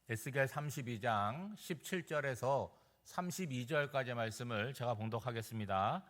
에스겔 32장 17절에서 32절까지의 말씀을 제가 봉독하겠습니다.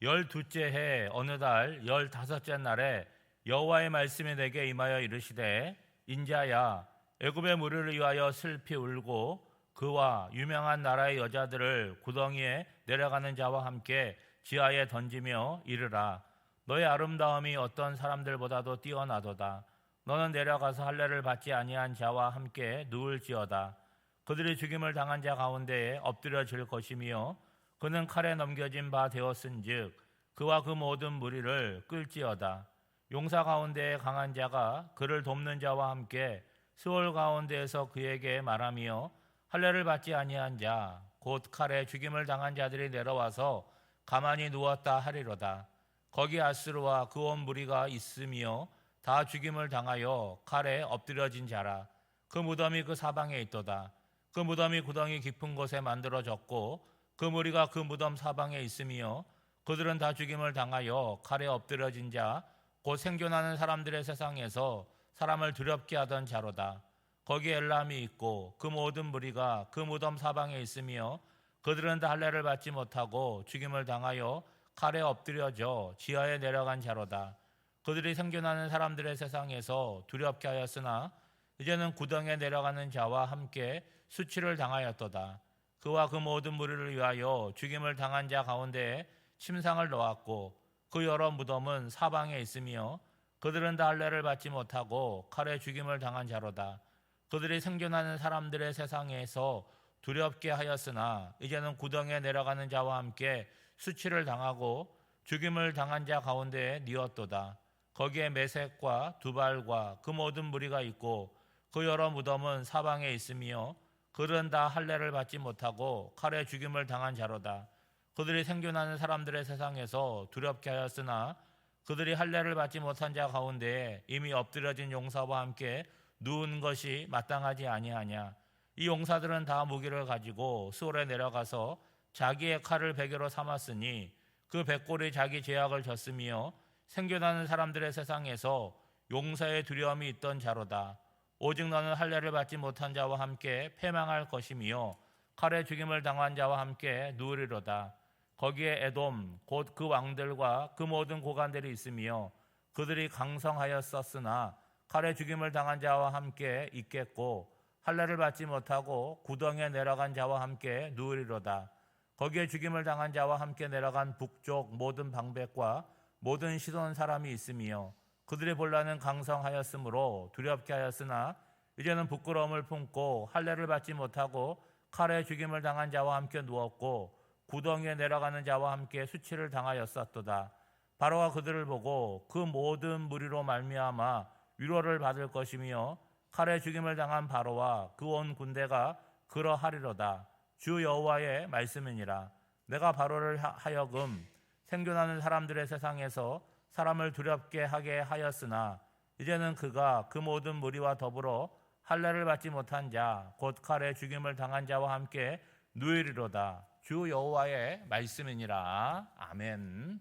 12째 해 어느 달 15째 날에 여호와의 말씀이 내게 임하여 이르시되 인자야 애굽의 무리를 위하여 슬피 울고 그와 유명한 나라의 여자들을 구덩이에 내려가는 자와 함께 지하에 던지며 이르라. 너의 아름다움이 어떤 사람들보다도 뛰어나도다. 너는 내려가서 할례를 받지 아니한 자와 함께 누울지어다. 그들이 죽임을 당한 자 가운데에 엎드려질 것이며 그는 칼에 넘겨진 바 되었은즉 그와 그 모든 무리를 끌지어다. 용사 가운데에 강한 자가 그를 돕는 자와 함께 수월 가운데에서 그에게 말하며 할례를 받지 아니한 자 곧 칼에 죽임을 당한 자들이 내려와서 가만히 누웠다 하리로다. 거기 아수르와 그 온 무리가 있으며 다 죽임을 당하여 칼에 엎드려진 자라. 그 무덤이 그 사방에 있도다. 그 무덤이 구덩이 깊은 곳에 만들어졌고 그 무리가 그 무덤 사방에 있으며 그들은 다 죽임을 당하여 칼에 엎드려진 자 곧 생존하는 사람들의 세상에서 사람을 두렵게 하던 자로다. 거기 엘람이 있고 그 모든 무리가 그 무덤 사방에 있으며 그들은 다 할례를 받지 못하고 죽임을 당하여 칼에 엎드려져 지하에 내려간 자로다. 그들이 생존하는 사람들의 세상에서 두렵게 하였으나 이제는 구덩이에 내려가는 자와 함께 수치를 당하였도다. 그와 그 모든 무리를 위하여 죽임을 당한 자 가운데에 침상을 놓았고 그 여러 무덤은 사방에 있으며 그들은 다 할례를 받지 못하고 칼에 죽임을 당한 자로다. 그들이 생존하는 사람들의 세상에서 두렵게 하였으나 이제는 구덩이에 내려가는 자와 함께 수치를 당하고 죽임을 당한 자 가운데에 뉘었도다. 거기에 메섹과 두발과 그 모든 무리가 있고 그 여러 무덤은 사방에 있으며 그들은 다 할례를 받지 못하고 칼에 죽임을 당한 자로다. 그들이 생존하는 사람들의 세상에서 두렵게 하였으나 그들이 할례를 받지 못한 자 가운데에 이미 엎드려진 용사와 함께 누운 것이 마땅하지 아니하냐. 이 용사들은 다 무기를 가지고 수월에 내려가서 자기의 칼을 베개로 삼았으니 그 백골이 자기 죄악을 졌으며 생존하는 사람들의 세상에서 용사의 두려움이 있던 자로다. 오직 너는 할례를 받지 못한 자와 함께 패망할 것이며 칼에 죽임을 당한 자와 함께 누우리로다. 거기에 에돔 곧 그 왕들과 그 모든 고관들이 있으며 그들이 강성하였었으나 칼에 죽임을 당한 자와 함께 있겠고 할례를 받지 못하고 구덩이에 내려간 자와 함께 누우리로다. 거기에 죽임을 당한 자와 함께 내려간 북쪽 모든 방백과 모든 시돈 사람이 있으며 그들의 본란은 강성하였으므로 두렵게 하였으나 이제는 부끄러움을 품고 할례를 받지 못하고 칼에 죽임을 당한 자와 함께 누웠고 구덩이에 내려가는 자와 함께 수치를 당하였었도다. 바로가 그들을 보고 그 모든 무리로 말미암아 위로를 받을 것이며 칼에 죽임을 당한 바로와 그 온 군대가 그러하리로다. 주 여호와의 말씀이니라. 내가 바로를 하여금 생존하는 사람들의 세상에서 사람을 두렵게 하게 하였으나 이제는 그가 그 모든 무리와 더불어 할례를 받지 못한 자 곧 칼에 죽임을 당한 자와 함께 누이리로다. 주 여호와의 말씀이니라. 아멘.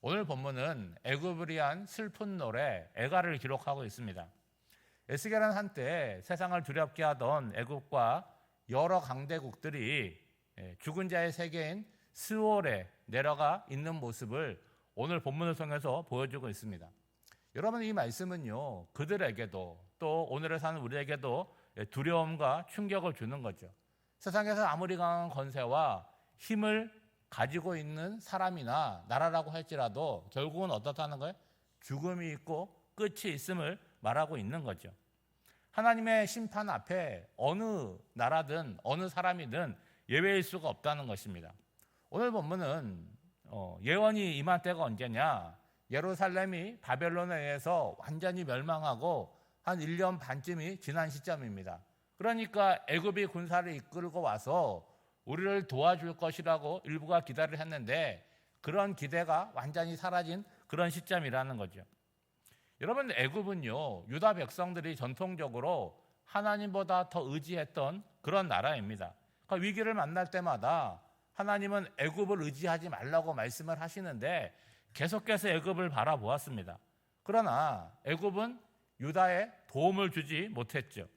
오늘 본문은 애굽을 위한 슬픈 노래 애가를 기록하고 있습니다. 에스겔은 한때 세상을 두렵게 하던 애굽과 여러 강대국들이 죽은 자의 세계인 스월에 내려가 있는 모습을 오늘 본문을 통해서 보여주고 있습니다. 여러분, 이 말씀은요, 그들에게도 또 오늘에 사는 우리에게도 두려움과 충격을 주는 거죠. 세상에서 아무리 강한 권세와 힘을 가지고 있는 사람이나 나라라고 할지라도 결국은 어떻다는 거예요? 죽음이 있고 끝이 있음을 말하고 있는 거죠. 하나님의 심판 앞에 어느 나라든 어느 사람이든 예외일 수가 없다는 것입니다. 오늘 본문은 예언이 임한 때가 언제냐? 예루살렘이 바벨론에 의해서 완전히 멸망하고 한 1년 반쯤이 지난 시점입니다. 그러니까 애굽이 군사를 이끌고 와서 우리를 도와줄 것이라고 일부가 기대를 했는데 그런 기대가 완전히 사라진 그런 시점이라는 거죠. 여러분, 애굽은요, 유다 백성들이 전통적으로 하나님보다 더 의지했던 그런 나라입니다. 그러니까 위기를 만날 때마다 하나님은 애굽을 의지하지 말라고 말씀을 하시는데 계속해서 애굽을 바라보았습니다. 그러나 애굽은 유다에 도움을 주지 못했죠.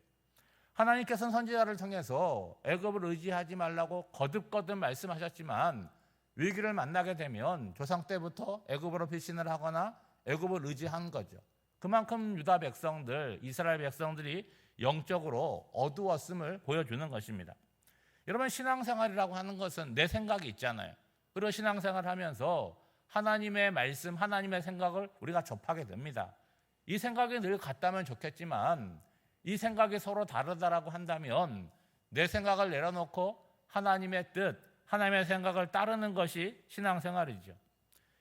하나님께서는 선지자를 통해서 애굽을 의지하지 말라고 거듭거듭 말씀하셨지만 위기를 만나게 되면 조상 때부터 애굽으로 피신을 하거나 애굽을 의지한 거죠. 그만큼 유다 백성들, 이스라엘 백성들이 영적으로 어두웠음을 보여주는 것입니다. 여러분, 신앙생활이라고 하는 것은 내 생각이 있잖아요. 그리고 신앙생활을 하면서 하나님의 말씀, 하나님의 생각을 우리가 접하게 됩니다. 이 생각이 늘 같다면 좋겠지만 이 생각이 서로 다르다라고 한다면 내 생각을 내려놓고 하나님의 뜻, 하나님의 생각을 따르는 것이 신앙생활이죠.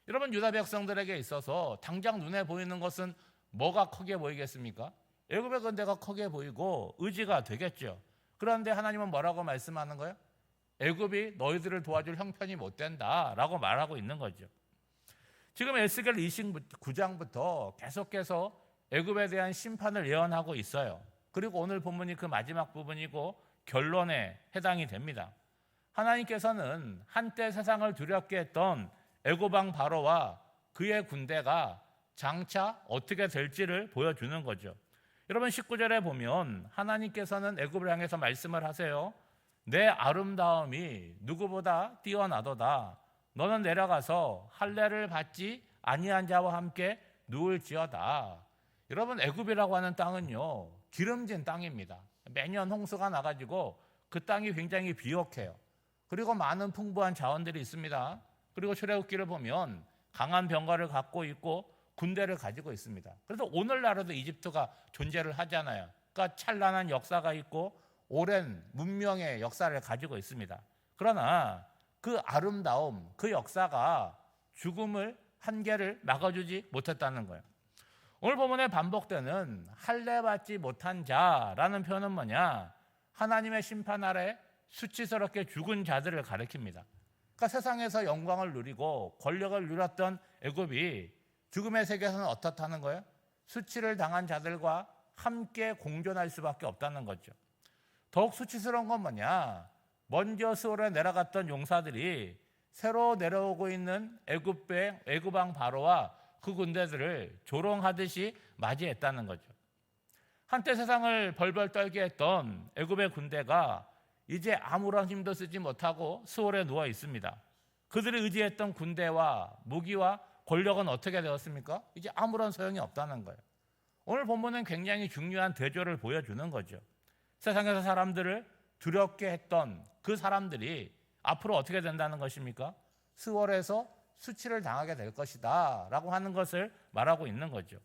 여러분, 유다 백성들에게 있어서 당장 눈에 보이는 것은 뭐가 크게 보이겠습니까? 애굽의 군대가 크게 보이고 의지가 되겠죠. 그런데 하나님은 뭐라고 말씀하는 거예요? 애굽이 너희들을 도와줄 형편이 못 된다라고 말하고 있는 거죠. 지금 에스겔 29장부터 계속해서 애굽에 대한 심판을 예언하고 있어요. 그리고 오늘 본문이 그 마지막 부분이고 결론에 해당이 됩니다. 하나님께서는 한때 세상을 두렵게 했던 애굽 왕 바로와 그의 군대가 장차 어떻게 될지를 보여주는 거죠. 여러분, 19절에 보면 하나님께서는 애굽을 향해서 말씀을 하세요. 내 아름다움이 누구보다 뛰어나도다. 너는 내려가서 할례를 받지 아니한 자와 함께 누울지어다. 여러분, 애굽이라고 하는 땅은요, 기름진 땅입니다. 매년 홍수가 나가지고 그 땅이 굉장히 비옥해요. 그리고 많은 풍부한 자원들이 있습니다. 그리고 출애굽기를 보면 강한 병거를 갖고 있고 군대를 가지고 있습니다. 그래서 오늘날에도 이집트가 존재를 하잖아요. 그러니까 찬란한 역사가 있고 오랜 문명의 역사를 가지고 있습니다. 그러나 그 아름다움, 그 역사가 죽음을 한계를 막아주지 못했다는 거예요. 오늘 본문에 반복되는 할례 받지 못한 자라는 표현은 뭐냐? 하나님의 심판 아래 수치스럽게 죽은 자들을 가리킵니다. 그러니까 세상에서 영광을 누리고 권력을 누렸던 애굽이 죽음의 세계에서는 어떻다는 거예요? 수치를 당한 자들과 함께 공존할 수밖에 없다는 거죠. 더욱 수치스러운 건 뭐냐? 먼저 스올에 내려갔던 용사들이 새로 내려오고 있는 애굽 왕 바로와 그 군대들을 조롱하듯이 맞이했다는 거죠. 한때 세상을 벌벌 떨게 했던 애굽의 군대가 이제 아무런 힘도 쓰지 못하고 스올에 누워 있습니다. 그들이 의지했던 군대와 무기와 권력은 어떻게 되었습니까? 이제 아무런 소용이 없다는 거예요. 오늘 본문은 굉장히 중요한 대조를 보여주는 거죠. 세상에서 사람들을 두렵게 했던 그 사람들이 앞으로 어떻게 된다는 것입니까? 스월에서 수치를 당하게 될 것이다 라고 하는 것을 말하고 있는 거죠.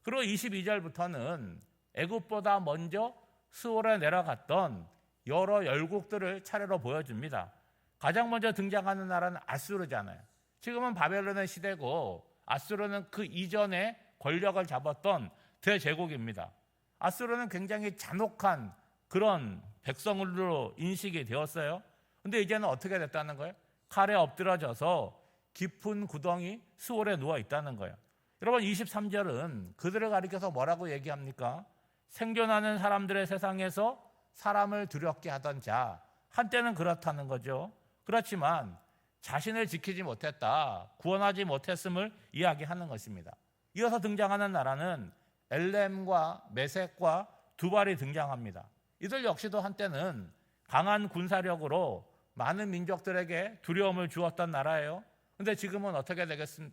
그리고 22절부터는 애굽보다 먼저 스월에 내려갔던 여러 열국들을 차례로 보여줍니다. 가장 먼저 등장하는 나라는 아수르잖아요. 지금은 바벨론의 시대고 아수르는 그 이전에 권력을 잡았던 대제국입니다. 아수르는 굉장히 잔혹한 그런 백성으로 인식이 되었어요. 근데 이제는 어떻게 됐다는 거예요? 칼에 엎드러져서 깊은 구덩이 수월에 누워 있다는 거예요. 여러분, 23절은 그들을 가리켜서 뭐라고 얘기합니까? 생존하는 사람들의 세상에서 사람을 두렵게 하던 자, 한때는 그렇다는 거죠. 그렇지만 자신을 지키지 못했다, 구원하지 못했음을 이야기하는 것입니다. 이어서 등장하는 나라는 엘렘과 메섹과 두발이 등장합니다. 이들 역시도 한때는 강한 군사력으로 많은 민족들에게 두려움을 주었던 나라예요. 그런데 지금은 어떻게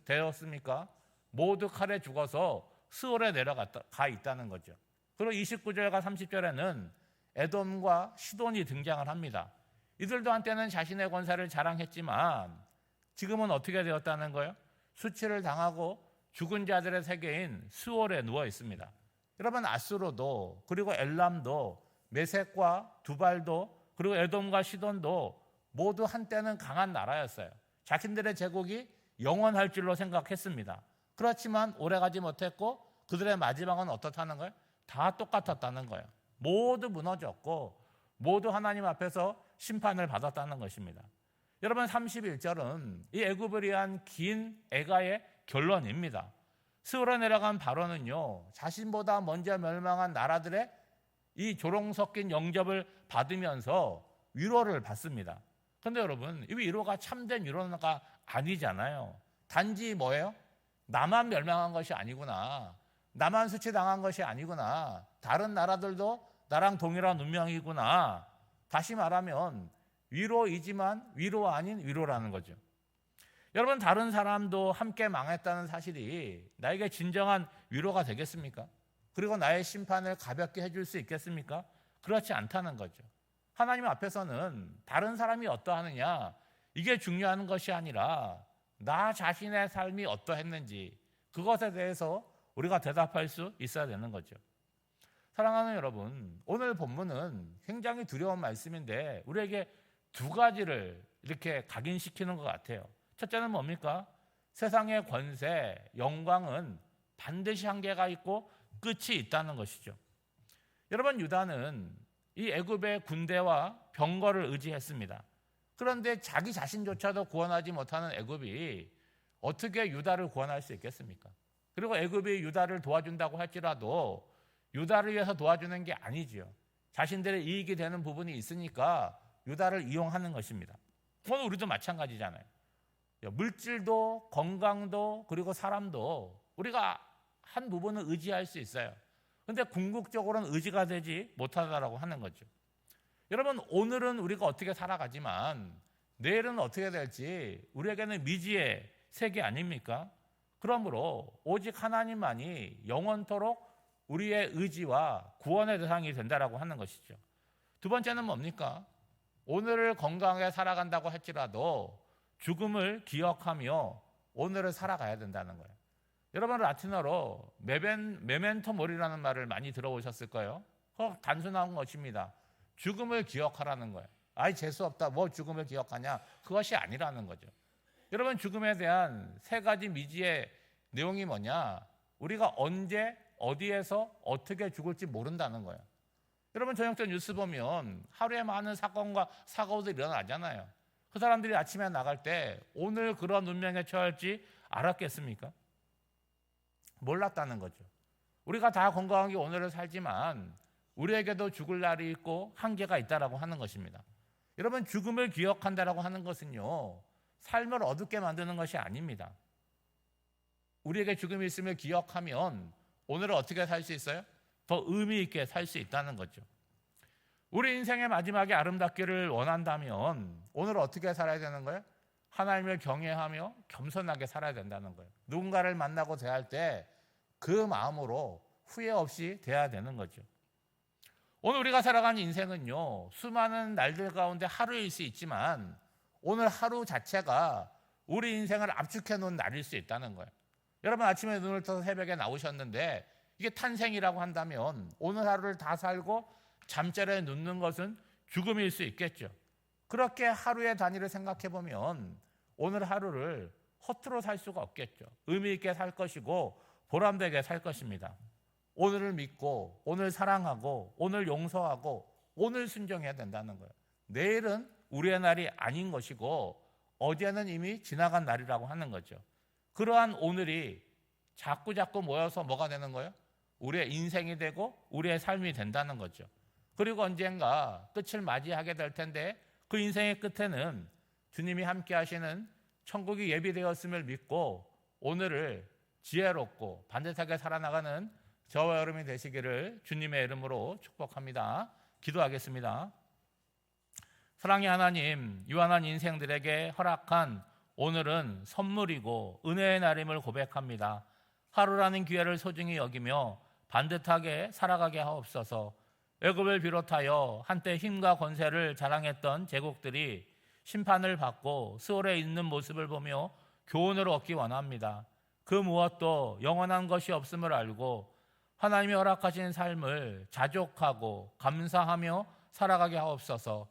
되었습니까? 모두 칼에 죽어서 스올에 내려가 있다는 거죠. 그리고 29절과 30절에는 에돔과 시돈이 등장을 합니다. 이들도 한때는 자신의 권세를 자랑했지만 지금은 어떻게 되었다는 거예요? 수치를 당하고 죽은 자들의 세계인 수올에 누워 있습니다. 여러분, 아수르도 그리고 엘람도 메섹과 두발도 그리고 에돔과 시돈도 모두 한때는 강한 나라였어요. 자신들의 제국이 영원할 줄로 생각했습니다. 그렇지만 오래가지 못했고 그들의 마지막은 어떻다는 거예요? 다 똑같았다는 거예요. 모두 무너졌고 모두 하나님 앞에서 심판을 받았다는 것입니다. 여러분, 31절은 이 애굽을 위한 긴 애가의 결론입니다. 스올에 내려간 바로는요, 자신보다 먼저 멸망한 나라들의 이 조롱 섞인 영접을 받으면서 위로를 받습니다. 그런데 여러분, 이 위로가 참된 위로가 아니잖아요. 단지 뭐예요? 나만 멸망한 것이 아니구나, 나만 수치당한 것이 아니구나, 다른 나라들도 나랑 동일한 운명이구나. 다시 말하면 위로이지만 위로가 아닌 위로라는 거죠. 여러분, 다른 사람도 함께 망했다는 사실이 나에게 진정한 위로가 되겠습니까? 그리고 나의 심판을 가볍게 해줄 수 있겠습니까? 그렇지 않다는 거죠. 하나님 앞에서는 다른 사람이 어떠하느냐, 이게 중요한 것이 아니라 나 자신의 삶이 어떠했는지 그것에 대해서 우리가 대답할 수 있어야 되는 거죠. 사랑하는 여러분, 오늘 본문은 굉장히 두려운 말씀인데 우리에게 두 가지를 이렇게 각인시키는 것 같아요. 첫째는 뭡니까? 세상의 권세, 영광은 반드시 한계가 있고 끝이 있다는 것이죠. 여러분, 유다는 이 애굽의 군대와 병거를 의지했습니다. 그런데 자기 자신조차도 구원하지 못하는 애굽이 어떻게 유다를 구원할 수 있겠습니까? 그리고 애굽이 유다를 도와준다고 할지라도 유다를 위해서 도와주는 게 아니지요. 자신들의 이익이 되는 부분이 있으니까 유다를 이용하는 것입니다. 오늘 우리도 마찬가지잖아요. 물질도 건강도 그리고 사람도 우리가 한 부분은 의지할 수 있어요. 그런데 궁극적으로는 의지가 되지 못하다라고 하는 거죠. 여러분, 오늘은 우리가 어떻게 살아가지만 내일은 어떻게 될지 우리에게는 미지의 세계 아닙니까? 그러므로 오직 하나님만이 영원토록 우리의 의지와 구원의 대상이 된다라고 하는 것이죠. 두 번째는 뭡니까? 오늘을 건강하게 살아간다고 할지라도 죽음을 기억하며 오늘을 살아가야 된다는 거예요. 여러분, 라틴어로 메멘토 모리라는 말을 많이 들어보셨을 거예요. 단순한 것입니다. 죽음을 기억하라는 거예요. 아이, 재수없다. 뭐 죽음을 기억하냐? 그것이 아니라는 거죠. 여러분, 죽음에 대한 세 가지 미지의 내용이 뭐냐? 우리가 언제 어디에서 어떻게 죽을지 모른다는 거예요. 여러분, 저녁 뉴스 보면 하루에 많은 사건과 사고들이 일어나잖아요. 그 사람들이 아침에 나갈 때 오늘 그런 운명에 처할지 알았겠습니까? 몰랐다는 거죠. 우리가 다 건강하게 오늘을 살지만 우리에게도 죽을 날이 있고 한계가 있다라고 하는 것입니다. 여러분, 죽음을 기억한다라고 하는 것은요, 삶을 어둡게 만드는 것이 아닙니다. 우리에게 죽음이 있음을 기억하면 오늘을 어떻게 살 수 있어요? 더 의미 있게 살 수 있다는 거죠. 우리 인생의 마지막에 아름답기를 원한다면 오늘 어떻게 살아야 되는 거예요? 하나님을 경외하며 겸손하게 살아야 된다는 거예요. 누군가를 만나고 대할 때 그 마음으로 후회 없이 대해야 되는 거죠. 오늘 우리가 살아가는 인생은요, 수많은 날들 가운데 하루일 수 있지만 오늘 하루 자체가 우리 인생을 압축해 놓은 날일 수 있다는 거예요. 여러분, 아침에 눈을 떠서 새벽에 나오셨는데 이게 탄생이라고 한다면 오늘 하루를 다 살고 잠자리에 눕는 것은 죽음일 수 있겠죠. 그렇게 하루의 단위를 생각해 보면 오늘 하루를 허투루 살 수가 없겠죠. 의미 있게 살 것이고 보람되게 살 것입니다. 오늘을 믿고 오늘 사랑하고 오늘 용서하고 오늘 순종해야 된다는 거예요. 내일은 우리의 날이 아닌 것이고 어제는 이미 지나간 날이라고 하는 거죠. 그러한 오늘이 자꾸 모여서 뭐가 되는 거예요? 우리의 인생이 되고 우리의 삶이 된다는 거죠. 그리고 언젠가 끝을 맞이하게 될 텐데 그 인생의 끝에는 주님이 함께 하시는 천국이 예비되었음을 믿고 오늘을 지혜롭고 반듯하게 살아나가는 저와 여러분이 되시기를 주님의 이름으로 축복합니다. 기도하겠습니다. 사랑의 하나님, 유한한 인생들에게 허락한 오늘은 선물이고 은혜의 날임을 고백합니다. 하루라는 기회를 소중히 여기며 반듯하게 살아가게 하옵소서. 애굽을 비롯하여 한때 힘과 권세를 자랑했던 제국들이 심판을 받고 수월에 있는 모습을 보며 교훈을 얻기 원합니다. 그 무엇도 영원한 것이 없음을 알고 하나님이 허락하신 삶을 자족하고 감사하며 살아가게 하옵소서.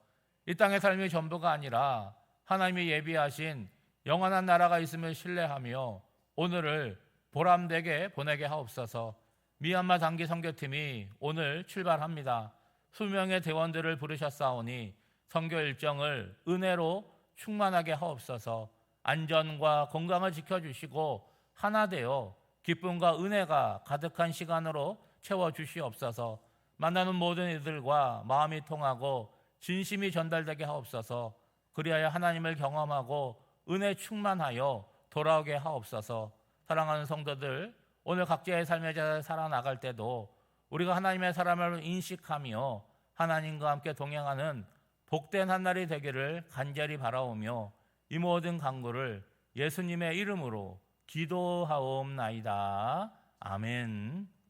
이 땅의 삶이 전부가 아니라 하나님이 예비하신 영원한 나라가 있음을 신뢰하며 오늘을 보람되게 보내게 하옵소서. 미얀마 단기 선교팀이 오늘 출발합니다. 수명의 대원들을 부르셨사오니 선교 일정을 은혜로 충만하게 하옵소서. 안전과 건강을 지켜주시고 하나 되어 기쁨과 은혜가 가득한 시간으로 채워주시옵소서. 만나는 모든 이들과 마음이 통하고 진심이 전달되게 하옵소서. 그리하여 하나님을 경험하고 은혜 충만하여 돌아오게 하옵소서. 사랑하는 성도들, 오늘 각자의 삶의 자리에 살아나갈 때도 우리가 하나님의 사람을 인식하며 하나님과 함께 동행하는 복된 한 날이 되기를 간절히 바라오며 이 모든 간구를 예수님의 이름으로 기도하옵나이다. 아멘.